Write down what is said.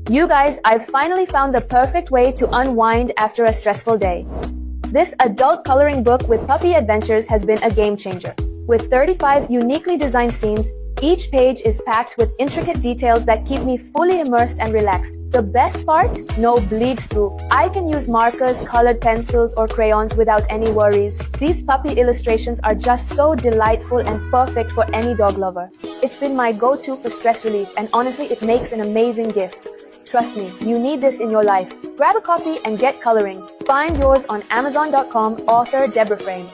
You guys, I've finally found the perfect way to unwind after a stressful day. This adult coloring book with puppy adventures has been a game changer. With 35 uniquely designed scenes, each page is packed with intricate details that keep me fully immersed and relaxed. The best part? No bleed through. I can use markers, colored pencils, or crayons without any worries. These puppy illustrations are just so delightful and perfect for any dog lover. It's been my go-to for stress relief, and honestly, it makes an amazing gift. Trust me, you need this in your life. Grab a copy and get coloring. Find yours on Amazon.com, author Deborah Frame.